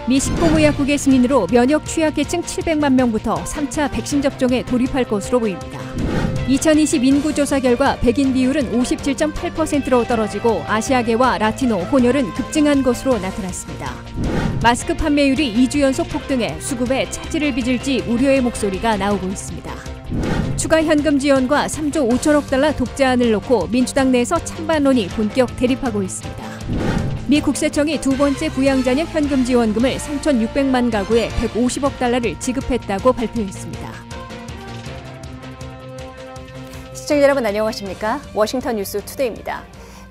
미 식품의약국의 승인으로 면역 취약계층 700만 명부터 3차 백신 접종에 돌입할 것으로 보입니다. 2020 인구조사 결과 백인 비율은 57.8%로 떨어지고 아시아계와 라티노, 혼혈은 급증한 것으로 나타났습니다. 마스크 판매율이 2주 연속 폭등해 수급에 차질을 빚을지 우려의 목소리가 나오고 있습니다. 추가 현금 지원과 3조 5천억 달러 독자안을 놓고 민주당 내에서 찬반론이 본격 대립하고 있습니다. 미 국세청이 두 번째 부양자녀 현금 지원금을 3,600만 가구에 150억 달러를 지급했다고 발표했습니다. 시청자 여러분 안녕하십니까? 워싱턴 뉴스 투데이입니다.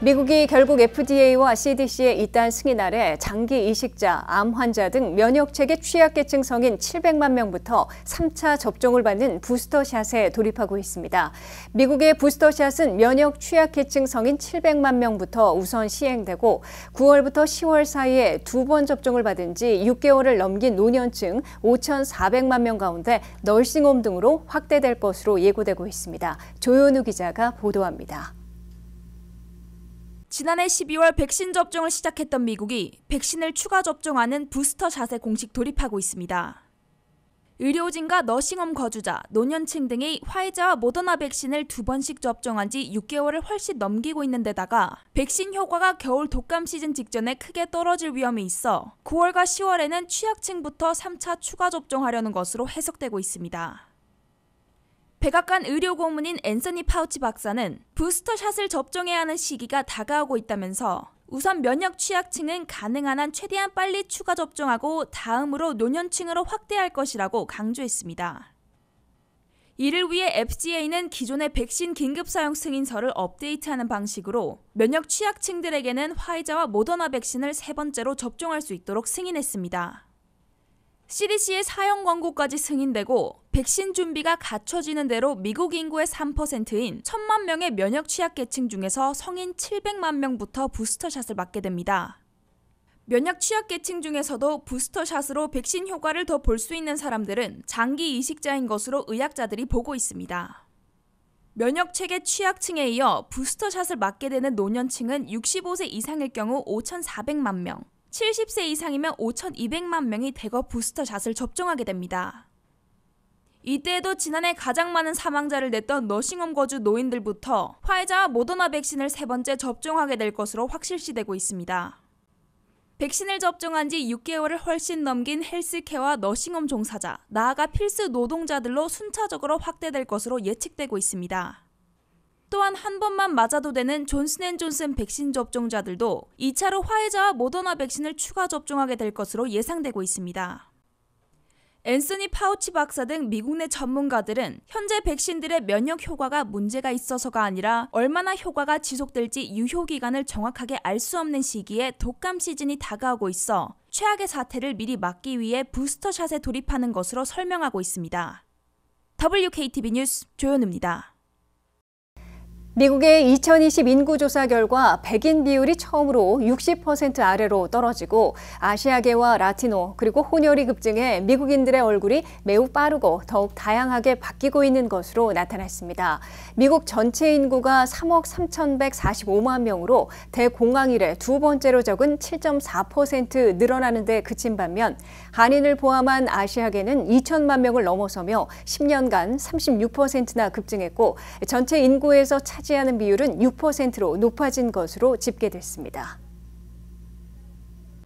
미국이 결국 FDA와 CDC의 이딴 승인 아래 장기 이식자, 암 환자 등 면역체계 취약계층 성인 700만 명부터 3차 접종을 받는 부스터샷에 돌입하고 있습니다. 미국의 부스터샷은 면역 취약계층 성인 700만 명부터 우선 시행되고 9월부터 10월 사이에 두 번 접종을 받은 지 6개월을 넘긴 노년층 5,400만 명 가운데 널싱홈 등으로 확대될 것으로 예고되고 있습니다. 조현우 기자가 보도합니다. 지난해 12월 백신 접종을 시작했던 미국이 백신을 추가 접종하는 부스터샷에 공식 돌입하고 있습니다. 의료진과 너싱홈 거주자, 노년층 등이 화이자와 모더나 백신을 두 번씩 접종한 지 6개월을 훨씬 넘기고 있는 데다가 백신 효과가 겨울 독감 시즌 직전에 크게 떨어질 위험이 있어 9월과 10월에는 취약층부터 3차 추가 접종하려는 것으로 해석되고 있습니다. 백악관 의료고문인 앤서니 파우치 박사는 부스터샷을 접종해야 하는 시기가 다가오고 있다면서 우선 면역 취약층은 가능한 한 최대한 빨리 추가 접종하고 다음으로 노년층으로 확대할 것이라고 강조했습니다. 이를 위해 FDA는 기존의 백신 긴급 사용 승인서를 업데이트하는 방식으로 면역 취약층들에게는 화이자와 모더나 백신을 세 번째로 접종할 수 있도록 승인했습니다. CDC의 사용 권고까지 승인되고 백신 준비가 갖춰지는 대로 미국 인구의 3%인 1,000만 명의 면역 취약계층 중에서 성인 700만 명부터 부스터샷을 맞게 됩니다. 면역 취약계층 중에서도 부스터샷으로 백신 효과를 더 볼 수 있는 사람들은 장기 이식자인 것으로 의학자들이 보고 있습니다. 면역체계 취약층에 이어 부스터샷을 맞게 되는 노년층은 65세 이상일 경우 5,400만 명, 70세 이상이면 5,200만 명이 대거 부스터샷을 접종하게 됩니다. 이때에도 지난해 가장 많은 사망자를 냈던 너싱홈 거주 노인들부터 화이자와 모더나 백신을 세 번째 접종하게 될 것으로 확실시되고 있습니다. 백신을 접종한 지 6개월을 훨씬 넘긴 헬스케어와 너싱홈 종사자, 나아가 필수 노동자들로 순차적으로 확대될 것으로 예측되고 있습니다. 또한 한 번만 맞아도 되는 존슨앤존슨 백신 접종자들도 2차로 화이자와 모더나 백신을 추가 접종하게 될 것으로 예상되고 있습니다. 앤서니 파우치 박사 등 미국 내 전문가들은 현재 백신들의 면역 효과가 문제가 있어서가 아니라 얼마나 효과가 지속될지 유효 기간을 정확하게 알 수 없는 시기에 독감 시즌이 다가오고 있어 최악의 사태를 미리 막기 위해 부스터샷에 돌입하는 것으로 설명하고 있습니다. WKTV 뉴스 조현우입니다. 미국의 2020 인구조사 결과 백인 비율이 처음으로 60% 아래로 떨어지고 아시아계와 라티노 그리고 혼혈이 급증해 미국인들의 얼굴이 매우 빠르고 더욱 다양하게 바뀌고 있는 것으로 나타났습니다. 미국 전체 인구가 3억 3,145만 명으로 대공황 이래 두 번째로 적은 7.4% 늘어나는 데 그친 반면 한인을 포함한 아시아계는 2천만 명을 넘어서며 10년간 36%나 급증했고 전체 인구에서 차지하는 비율은 6%로 높아진 것으로 집계됐습니다.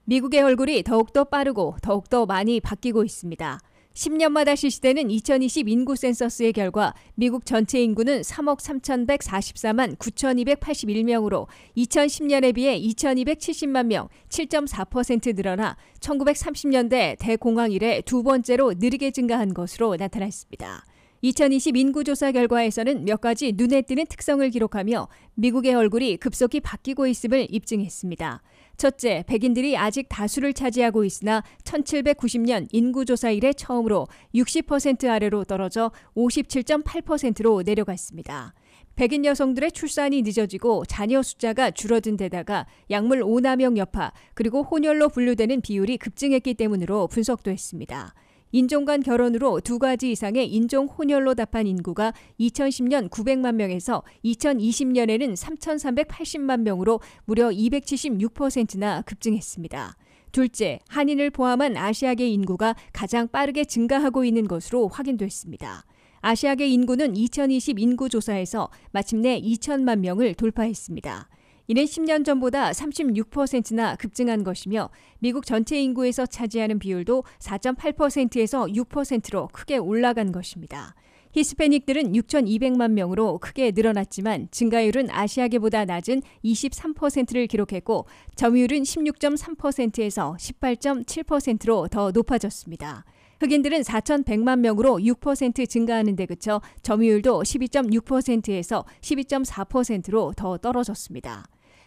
미국의 얼굴이 더욱더 빠르고 더욱더 많이 바뀌고 있습니다. 10년마다 실시되는 2020 인구 센서스의 결과 미국 전체 인구는 3억 3,144만 9,281명으로 2010년에 비해 2,270만 명, 7.4% 늘어나 1930년대 대공황 이래 두 번째로 느리게 증가한 것으로 나타났습니다. 2020 인구조사 결과에서는 몇 가지 눈에 띄는 특성을 기록하며 미국의 얼굴이 급속히 바뀌고 있음을 입증했습니다. 첫째, 백인들이 아직 다수를 차지하고 있으나 1790년 인구조사 이래 처음으로 60% 아래로 떨어져 57.8%로 내려갔습니다. 백인 여성들의 출산이 늦어지고 자녀 숫자가 줄어든 데다가 약물 오남용 여파 그리고 혼혈로 분류되는 비율이 급증했기 때문으로 분석됐습니다. 인종 간 결혼으로 두 가지 이상의 인종 혼혈로 답한 인구가 2010년 900만 명에서 2020년에는 3,380만 명으로 무려 276%나 급증했습니다. 둘째, 한인을 포함한 아시아계 인구가 가장 빠르게 증가하고 있는 것으로 확인됐습니다. 아시아계 인구는 2020 인구조사에서 마침내 2천만 명을 돌파했습니다. 이는 10년 전보다 36%나 급증한 것이며 미국 전체 인구에서 차지하는 비율도 4.8%에서 6%로 크게 올라간 것입니다. 히스패닉들은 6,200만 명으로 크게 늘어났지만 증가율은 아시아계보다 낮은 23%를 기록했고 점유율은 16.3%에서 18.7%로 더 높아졌습니다. 흑인들은 4,100만 명으로 6% 증가하는 데 그쳐 점유율도 12.6%에서 12.4%로 더 떨어졌습니다.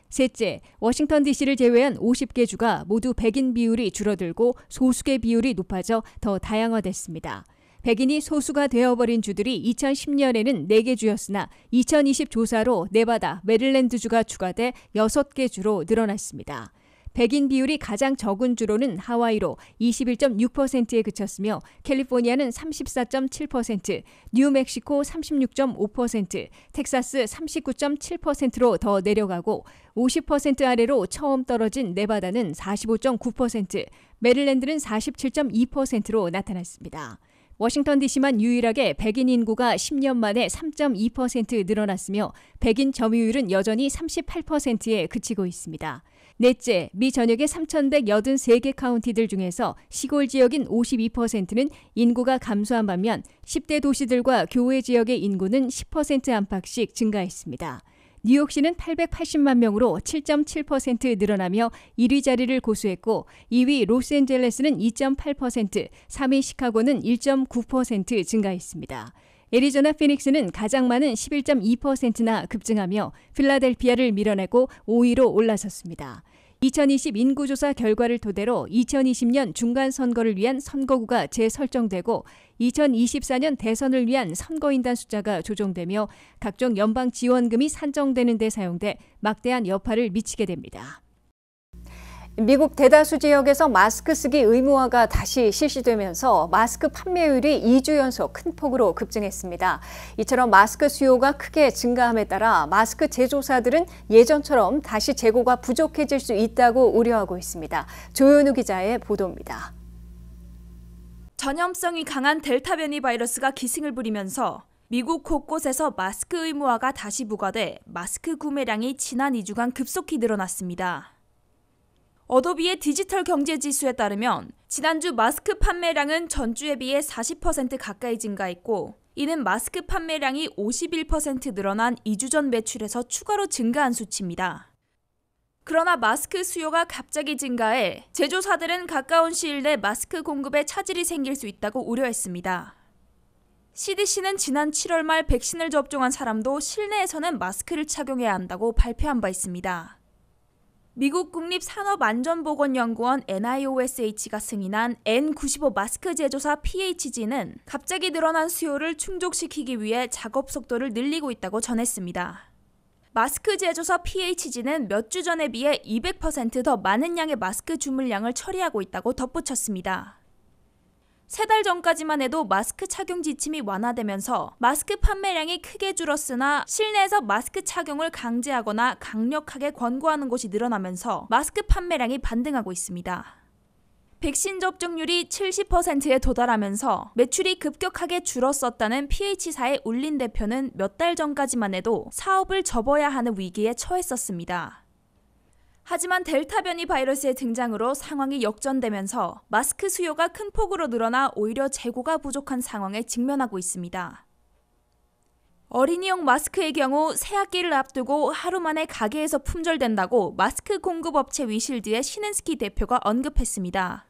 셋째, 워싱턴 DC를 제외한 50개 주가 모두 백인 비율이 줄어들고 소수계 비율이 높아져 더 다양화됐습니다. 백인이 소수가 되어버린 주들이 2010년에는 4개 주였으나 2020 조사로 네바다, 메릴랜드주가 추가돼 6개 주로 늘어났습니다. 백인 비율이 가장 적은 주로는 하와이로 21.6%에 그쳤으며 캘리포니아는 34.7%, 뉴멕시코 36.5%, 텍사스 39.7%로 더 내려가고 50% 아래로 처음 떨어진 네바다는 45.9%, 메릴랜드는 47.2%로 나타났습니다. 워싱턴 DC만 유일하게 백인 인구가 10년 만에 3.2% 늘어났으며 백인 점유율은 여전히 38%에 그치고 있습니다. 넷째, 미 전역의 3,183개 카운티들 중에서 시골 지역인 52%는 인구가 감소한 반면 10대 도시들과 교외 지역의 인구는 10% 안팎씩 증가했습니다. 뉴욕시는 880만 명으로 7.7% 늘어나며 1위 자리를 고수했고 2위 로스앤젤레스는 2.8%, 3위 시카고는 1.9% 증가했습니다. 애리조나 피닉스는 가장 많은 11.2%나 급증하며 필라델피아를 밀어내고 5위로 올라섰습니다. 2020 인구조사 결과를 토대로 2020년 중간선거를 위한 선거구가 재설정되고 2024년 대선을 위한 선거인단 숫자가 조정되며 각종 연방 지원금이 산정되는 데 사용돼 막대한 여파를 미치게 됩니다. 미국 대다수 지역에서 마스크 쓰기 의무화가 다시 실시되면서 마스크 판매율이 2주 연속 큰 폭으로 급증했습니다. 이처럼 마스크 수요가 크게 증가함에 따라 마스크 제조사들은 예전처럼 다시 재고가 부족해질 수 있다고 우려하고 있습니다. 조현우 기자의 보도입니다. 전염성이 강한 델타 변이 바이러스가 기승을 부리면서 미국 곳곳에서 마스크 의무화가 다시 부과돼 마스크 구매량이 지난 2주간 급속히 늘어났습니다. 어도비의 디지털 경제 지수에 따르면 지난주 마스크 판매량은 전주에 비해 40% 가까이 증가했고 이는 마스크 판매량이 51% 늘어난 2주 전 매출에서 추가로 증가한 수치입니다. 그러나 마스크 수요가 갑자기 증가해 제조사들은 가까운 시일 내 마스크 공급에 차질이 생길 수 있다고 우려했습니다. CDC는 지난 7월 말 백신을 접종한 사람도 실내에서는 마스크를 착용해야 한다고 발표한 바 있습니다. 미국 국립산업안전보건연구원 NIOSH가 승인한 N95 마스크 제조사 PHG는 갑자기 늘어난 수요를 충족시키기 위해 작업 속도를 늘리고 있다고 전했습니다. 마스크 제조사 PHG는 몇 주 전에 비해 200% 더 많은 양의 마스크 주물량을 처리하고 있다고 덧붙였습니다. 3달 전까지만 해도 마스크 착용 지침이 완화되면서 마스크 판매량이 크게 줄었으나 실내에서 마스크 착용을 강제하거나 강력하게 권고하는 곳이 늘어나면서 마스크 판매량이 반등하고 있습니다. 백신 접종률이 70%에 도달하면서 매출이 급격하게 줄었었다는 PH사의 울린 대표는 몇 달 전까지만 해도 사업을 접어야 하는 위기에 처했었습니다. 하지만 델타 변이 바이러스의 등장으로 상황이 역전되면서 마스크 수요가 큰 폭으로 늘어나 오히려 재고가 부족한 상황에 직면하고 있습니다. 어린이용 마스크의 경우 새학기를 앞두고 하루 만에 가게에서 품절된다고 마스크 공급업체 위실드의 시넨스키 대표가 언급했습니다.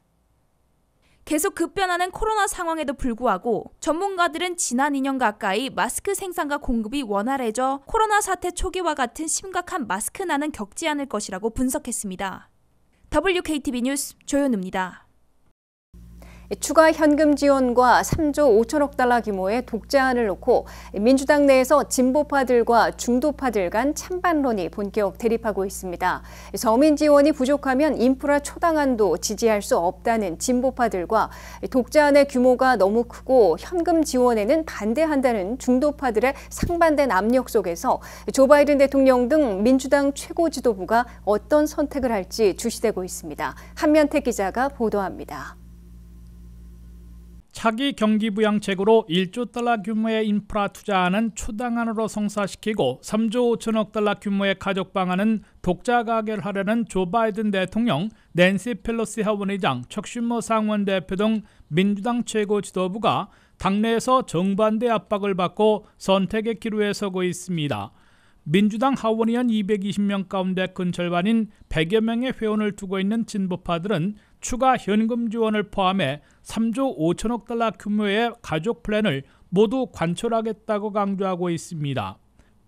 계속 급변하는 코로나 상황에도 불구하고 전문가들은 지난 2년 가까이 마스크 생산과 공급이 원활해져 코로나 사태 초기와 같은 심각한 마스크 난은 겪지 않을 것이라고 분석했습니다. WKTV 뉴스 조현우입니다. 추가 현금 지원과 3조 5천억 달러 규모의 독자안을 놓고 민주당 내에서 진보파들과 중도파들 간 찬반론이 본격 대립하고 있습니다. 서민 지원이 부족하면 인프라 초당안도 지지할 수 없다는 진보파들과 독자안의 규모가 너무 크고 현금 지원에는 반대한다는 중도파들의 상반된 압력 속에서 조 바이든 대통령 등 민주당 최고 지도부가 어떤 선택을 할지 주시되고 있습니다. 한면태 기자가 보도합니다. 차기 경기부양책으로 1조 달러 규모의 인프라 투자안은 초당안으로 성사시키고 3조 5천억 달러 규모의 가족 방안은 독자 가결하려는 조 바이든 대통령, 낸시 펠로시 하원의장, 척 슈머 상원 대표 등 민주당 최고 지도부가 당내에서 정반대 압박을 받고 선택의 기로에 서고 있습니다. 민주당 하원의원 220명 가운데 근 절반인 100여 명의 회원을 두고 있는 진보파들은 추가 현금 지원을 포함해 3조 5천억 달러 규모의 가족 플랜을 모두 관철하겠다고 강조하고 있습니다.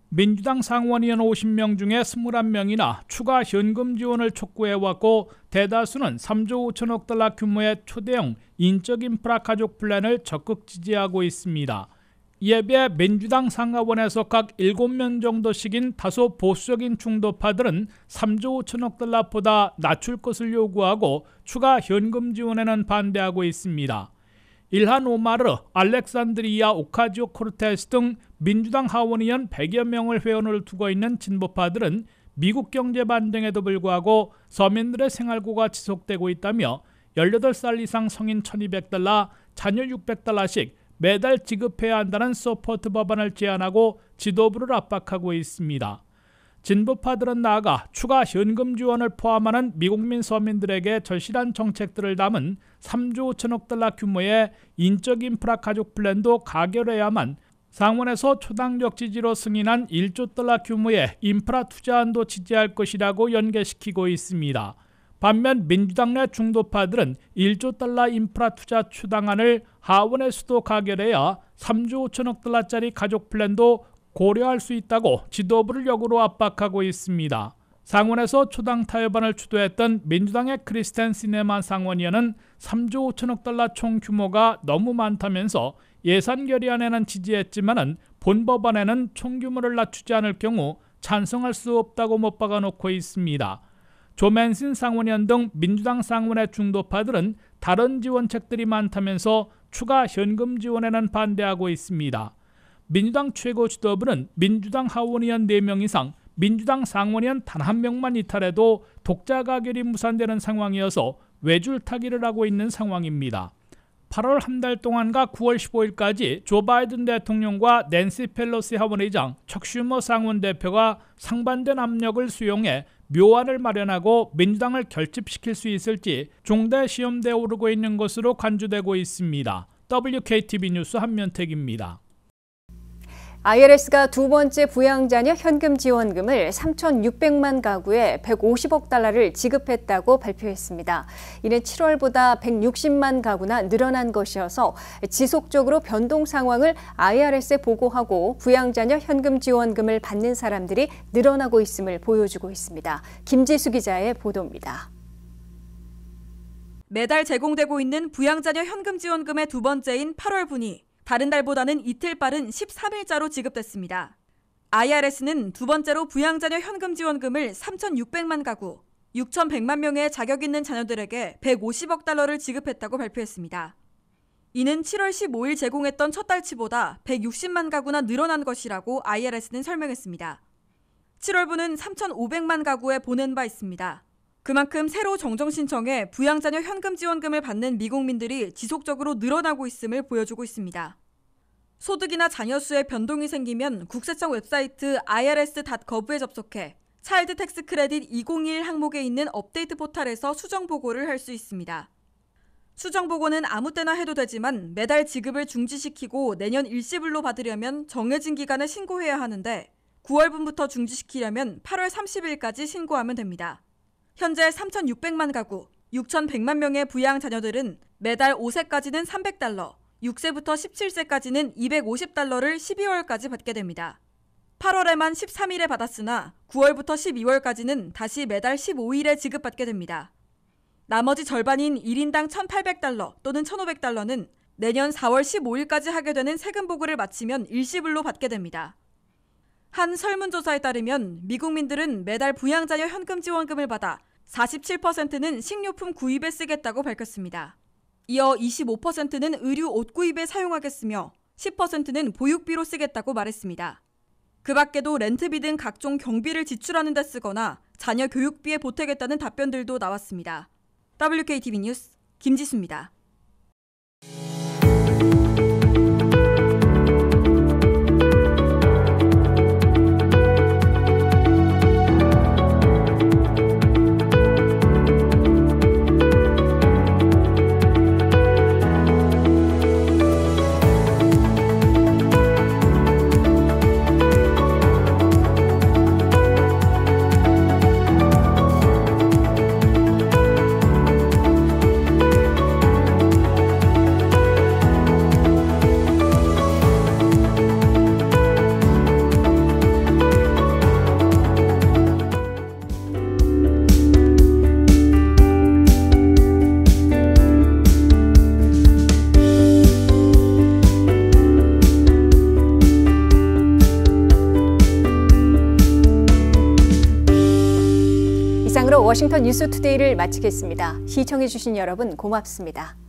민주당 상원의원 50명 중에 21명이나 추가 현금 지원을 촉구해왔고 대다수는 3조 5천억 달러 규모의 초대형 인적 인프라 가족 플랜을 적극 지지하고 있습니다. 이에 비해 민주당 상하원에서 각 7명 정도씩인 다소 보수적인 중도파들은 3조 5천억 달러보다 낮출 것을 요구하고 추가 현금 지원에는 반대하고 있습니다. 일한 오마르, 알렉산드리아 오카지오-코르테스 등 민주당 하원의원 100여 명을 회원을 두고 있는 진보파들은 미국 경제 반등에도 불구하고 서민들의 생활고가 지속되고 있다며 18살 이상 성인 1,200달러, 자녀 600달러씩 매달 지급해야 한다는 서포트 법안을 제안하고 지도부를 압박하고 있습니다. 진보파들은 나아가 추가 현금 지원을 포함하는 미국민 서민들에게 절실한 정책들을 담은 3조 5천억 달러 규모의 인적 인프라 가족 플랜도 가결해야만 상원에서 초당적 지지로 승인한 1조 달러 규모의 인프라 투자안도 지지할 것이라고 연계시키고 있습니다. 반면 민주당 내 중도파들은 1조 달러 인프라 투자 추당안을 하원에서도 가결해야 3조 5천억 달러짜리 가족 플랜도 고려할 수 있다고 지도부를 역으로 압박하고 있습니다. 상원에서 초당 타협안을 주도했던 민주당의 크리스텐 시네만 상원의원은 3조 5천억 달러 총 규모가 너무 많다면서 예산 결의안에는 지지했지만 본 법안에는 총 규모를 낮추지 않을 경우 찬성할 수 없다고 못 박아놓고 있습니다. 조 맨신 상원의원 등 민주당 상원의 중도파들은 다른 지원책들이 많다면서 추가 현금 지원에는 반대하고 있습니다. 민주당 최고 지도부는 민주당 하원의원 4명 이상, 민주당 상원의원 단 1명만 이탈해도 독자 가결이 무산되는 상황이어서 외줄타기를 하고 있는 상황입니다. 8월 한 달 동안과 9월 15일까지 조 바이든 대통령과 낸시 펠로시 하원의장, 척 슈머 상원 대표가 상반된 압력을 수용해 묘안을 마련하고 민주당을 결집시킬 수 있을지 중대 시험대에 오르고 있는 것으로 간주되고 있습니다. WKTV 뉴스 한면택입니다. IRS가 두 번째 부양자녀 현금 지원금을 3,600만 가구에 150억 달러를 지급했다고 발표했습니다. 이는 7월보다 160만 가구나 늘어난 것이어서 지속적으로 변동 상황을 IRS에 보고하고 부양자녀 현금 지원금을 받는 사람들이 늘어나고 있음을 보여주고 있습니다. 김지수 기자의 보도입니다. 매달 제공되고 있는 부양자녀 현금 지원금의 두 번째인 8월 분이 다른 달보다는 이틀 빠른 13일자로 지급됐습니다. IRS는 두 번째로 부양자녀 현금 지원금을 3,600만 가구, 6,100만 명의 자격 있는 자녀들에게 150억 달러를 지급했다고 발표했습니다. 이는 7월 15일 제공했던 첫 달치보다 160만 가구나 늘어난 것이라고 IRS는 설명했습니다. 7월분은 3,500만 가구에 보낸 바 있습니다. 그만큼 새로 정정 신청해 부양자녀 현금 지원금을 받는 미국민들이 지속적으로 늘어나고 있음을 보여주고 있습니다. 소득이나 자녀 수에 변동이 생기면 국세청 웹사이트 irs.gov에 접속해 차일드 텍스 크레딧 2021 항목에 있는 업데이트 포털에서 수정 보고를 할 수 있습니다. 수정 보고는 아무 때나 해도 되지만 매달 지급을 중지시키고 내년 일시불로 받으려면 정해진 기간에 신고해야 하는데 9월분부터 중지시키려면 8월 30일까지 신고하면 됩니다. 현재 3,600만 가구, 6,100만 명의 부양 자녀들은 매달 5세까지는 300달러, 6세부터 17세까지는 250달러를 12월까지 받게 됩니다. 8월에만 13일에 받았으나 9월부터 12월까지는 다시 매달 15일에 지급받게 됩니다. 나머지 절반인 1인당 1,800달러 또는 1,500달러는 내년 4월 15일까지 하게 되는 세금 보고를 마치면 일시불로 받게 됩니다. 한 설문조사에 따르면 미국민들은 매달 부양자녀 현금 지원금을 받아 47%는 식료품 구입에 쓰겠다고 밝혔습니다. 이어 25%는 의류 옷 구입에 사용하겠으며 10%는 보육비로 쓰겠다고 말했습니다. 그 밖에도 렌트비 등 각종 경비를 지출하는 데 쓰거나 자녀 교육비에 보태겠다는 답변들도 나왔습니다. WKTV 뉴스 김지수입니다. 이상으로 워싱턴 뉴스투데이를 마치겠습니다. 시청해주신 여러분 고맙습니다.